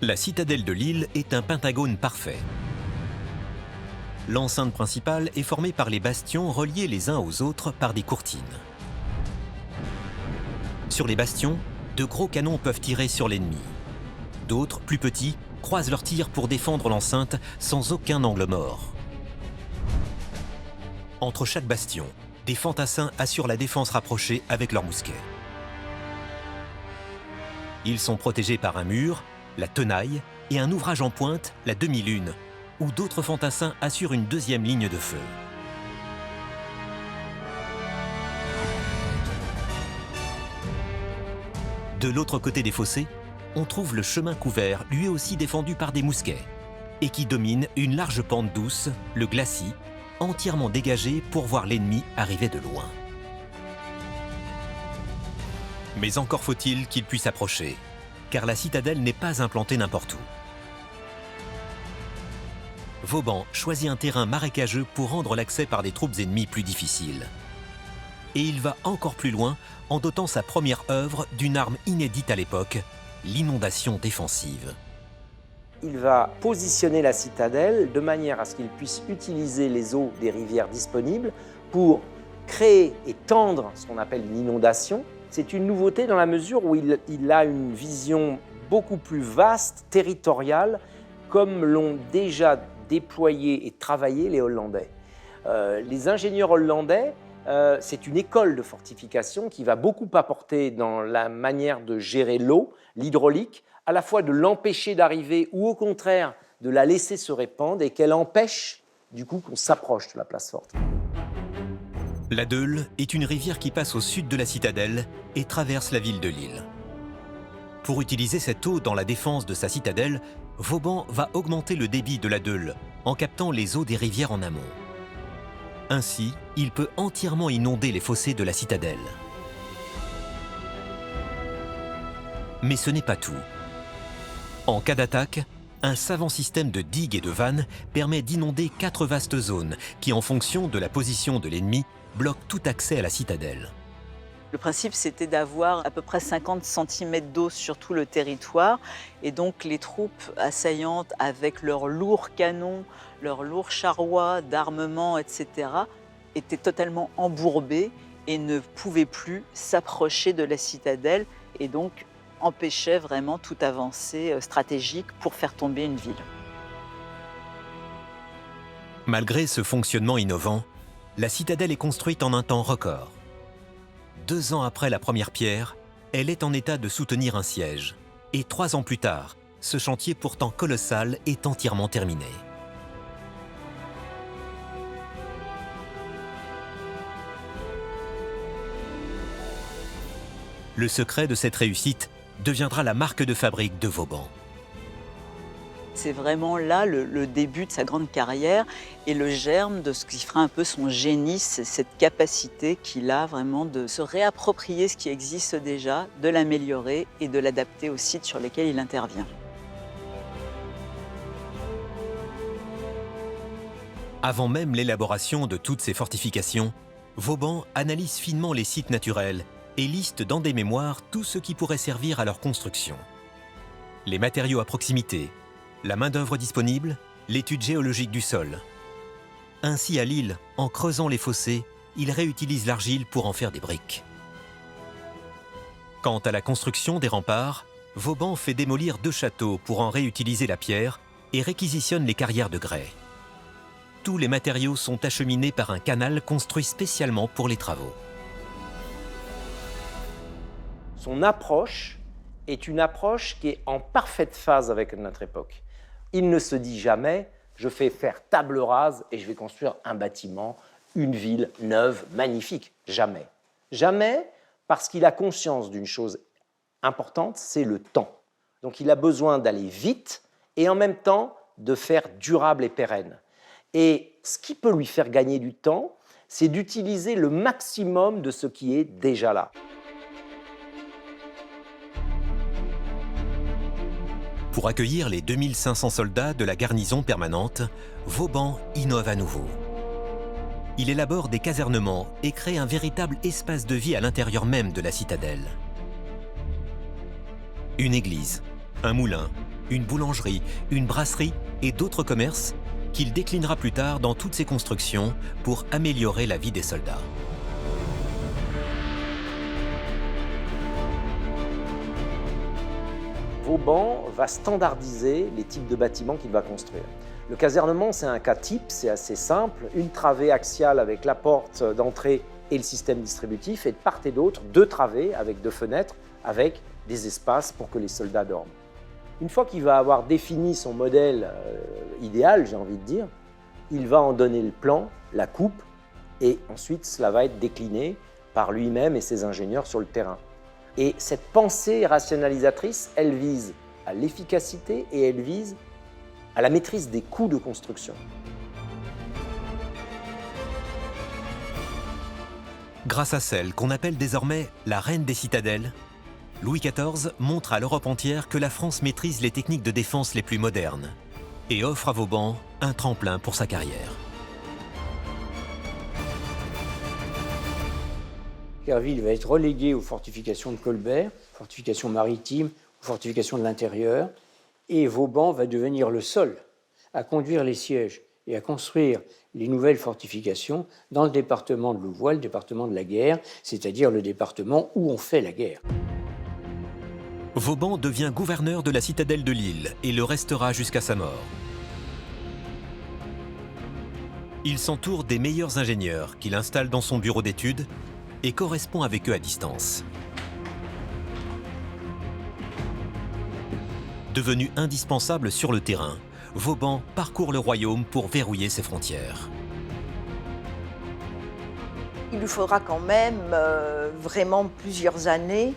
La citadelle de Lille est un pentagone parfait. L'enceinte principale est formée par les bastions reliés les uns aux autres par des courtines. Sur les bastions, de gros canons peuvent tirer sur l'ennemi. D'autres, plus petits, croisent leurs tirs pour défendre l'enceinte sans aucun angle mort. Entre chaque bastion, des fantassins assurent la défense rapprochée avec leurs mousquets. Ils sont protégés par un mur, la tenaille et un ouvrage en pointe, la demi-lune, où d'autres fantassins assurent une deuxième ligne de feu. De l'autre côté des fossés, on trouve le chemin couvert, lui aussi défendu par des mousquets, et qui domine une large pente douce, le glacis, entièrement dégagé pour voir l'ennemi arriver de loin. Mais encore faut-il qu'il puisse approcher, car la citadelle n'est pas implantée n'importe où. Vauban choisit un terrain marécageux pour rendre l'accès par des troupes ennemies plus difficile. Et il va encore plus loin en dotant sa première œuvre d'une arme inédite à l'époque, l'inondation défensive. Il va positionner la citadelle de manière à ce qu'il puisse utiliser les eaux des rivières disponibles pour créer et tendre ce qu'on appelle une inondation. C'est une nouveauté dans la mesure où il a une vision beaucoup plus vaste, territoriale, comme l'ont déjà déployé et travaillé les Hollandais. Les ingénieurs hollandais, c'est une école de fortification qui va beaucoup apporter dans la manière de gérer l'eau, l'hydraulique, à la fois de l'empêcher d'arriver ou au contraire de la laisser se répandre et qu'elle empêche du coup qu'on s'approche de la place forte. La Deule est une rivière qui passe au sud de la citadelle et traverse la ville de Lille. Pour utiliser cette eau dans la défense de sa citadelle, Vauban va augmenter le débit de la Deule en captant les eaux des rivières en amont. Ainsi, il peut entièrement inonder les fossés de la citadelle. Mais ce n'est pas tout. En cas d'attaque, un savant système de digues et de vannes permet d'inonder 4 vastes zones qui, en fonction de la position de l'ennemi, bloquent tout accès à la citadelle. Le principe, c'était d'avoir à peu près 50 cm d'eau sur tout le territoire. Et donc, les troupes assaillantes, avec leurs lourds canons, leurs lourds charrois d'armement, etc., étaient totalement embourbées et ne pouvaient plus s'approcher de la citadelle et donc empêchaient vraiment toute avancée stratégique pour faire tomber une ville. Malgré ce fonctionnement innovant, la citadelle est construite en un temps record. 2 ans après la première pierre, elle est en état de soutenir un siège. Et 3 ans plus tard, ce chantier pourtant colossal est entièrement terminé. Le secret de cette réussite deviendra la marque de fabrique de Vauban. C'est vraiment là le début de sa grande carrière et le germe de ce qui fera un peu son génie, c'est cette capacité qu'il a vraiment de se réapproprier ce qui existe déjà, de l'améliorer et de l'adapter aux sites sur lesquels il intervient. Avant même l'élaboration de toutes ces fortifications, Vauban analyse finement les sites naturels et liste dans des mémoires tout ce qui pourrait servir à leur construction. Les matériaux à proximité, la main-d'œuvre disponible, l'étude géologique du sol. Ainsi, à Lille, en creusant les fossés, il réutilise l'argile pour en faire des briques. Quant à la construction des remparts, Vauban fait démolir 2 châteaux pour en réutiliser la pierre et réquisitionne les carrières de grès. Tous les matériaux sont acheminés par un canal construit spécialement pour les travaux. Son approche est une approche qui est en parfaite phase avec notre époque. Il ne se dit jamais « je fais faire table rase et je vais construire un bâtiment, une ville neuve, magnifique ». Jamais. Jamais parce qu'il a conscience d'une chose importante, c'est le temps. Donc il a besoin d'aller vite et en même temps de faire durable et pérenne. Et ce qui peut lui faire gagner du temps, c'est d'utiliser le maximum de ce qui est déjà là. Pour accueillir les 2500 soldats de la garnison permanente, Vauban innove à nouveau. Il élabore des casernements et crée un véritable espace de vie à l'intérieur même de la citadelle. Une église, un moulin, une boulangerie, une brasserie et d'autres commerces qu'il déclinera plus tard dans toutes ses constructions pour améliorer la vie des soldats. Vauban va standardiser les types de bâtiments qu'il va construire. Le casernement, c'est un cas type, c'est assez simple. Une travée axiale avec la porte d'entrée et le système distributif, et de part et d'autre, 2 travées avec 2 fenêtres, avec des espaces pour que les soldats dorment. Une fois qu'il va avoir défini son modèle idéal, j'ai envie de dire, il va en donner le plan, la coupe, et ensuite cela va être décliné par lui-même et ses ingénieurs sur le terrain. Et cette pensée rationalisatrice, elle vise à l'efficacité et elle vise à la maîtrise des coûts de construction. Grâce à celle qu'on appelle désormais la reine des citadelles, Louis XIV montre à l'Europe entière que la France maîtrise les techniques de défense les plus modernes et offre à Vauban un tremplin pour sa carrière. Querville va être relégué aux fortifications de Colbert, fortifications maritimes, fortifications de l'intérieur, et Vauban va devenir le seul à conduire les sièges et à construire les nouvelles fortifications dans le département de Louvois, le département de la guerre, c'est-à-dire le département où on fait la guerre. Vauban devient gouverneur de la citadelle de Lille et le restera jusqu'à sa mort. Il s'entoure des meilleurs ingénieurs qu'il installe dans son bureau d'études et correspond avec eux à distance. Devenu indispensable sur le terrain, Vauban parcourt le royaume pour verrouiller ses frontières. Il lui faudra quand même vraiment plusieurs années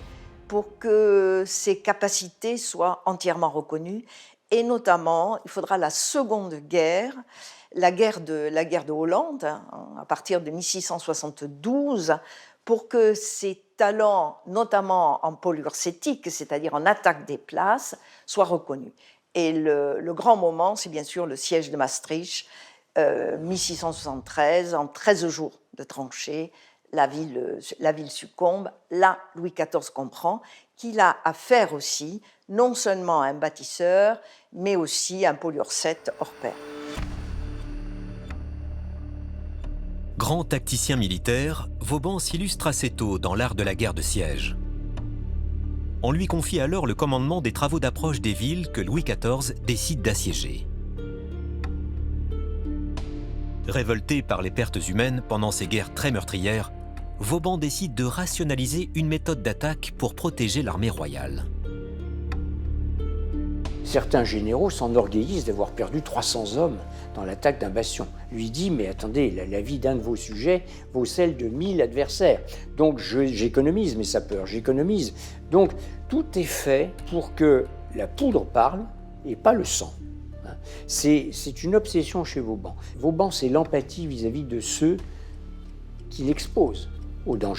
pour que ses capacités soient entièrement reconnues. Et notamment, il faudra la Seconde Guerre, la guerre de Hollande, à partir de 1672, pour que ses talents, notamment en polyurcétique, c'est-à-dire en attaque des places, soient reconnus. Et le grand moment, c'est bien sûr le siège de Maastricht, 1673, en 13 jours de tranchées, la ville succombe. Là, Louis XIV comprend qu'il a affaire aussi, non seulement à un bâtisseur, mais aussi à un polyurcète hors pair. Grand tacticien militaire, Vauban s'illustre assez tôt dans l'art de la guerre de siège. On lui confie alors le commandement des travaux d'approche des villes que Louis XIV décide d'assiéger. Révolté par les pertes humaines pendant ces guerres très meurtrières, Vauban décide de rationaliser une méthode d'attaque pour protéger l'armée royale. Certains généraux s'enorgueillissent d'avoir perdu 300 hommes dans l'attaque d'un bastion. Lui dit, mais attendez, la vie d'un de vos sujets vaut celle de 1000 adversaires. Donc j'économise mes sapeurs, j'économise. Donc tout est fait pour que la poudre parle et pas le sang. C'est une obsession chez Vauban. Vauban, c'est l'empathie vis-à-vis de ceux qu'il expose au danger.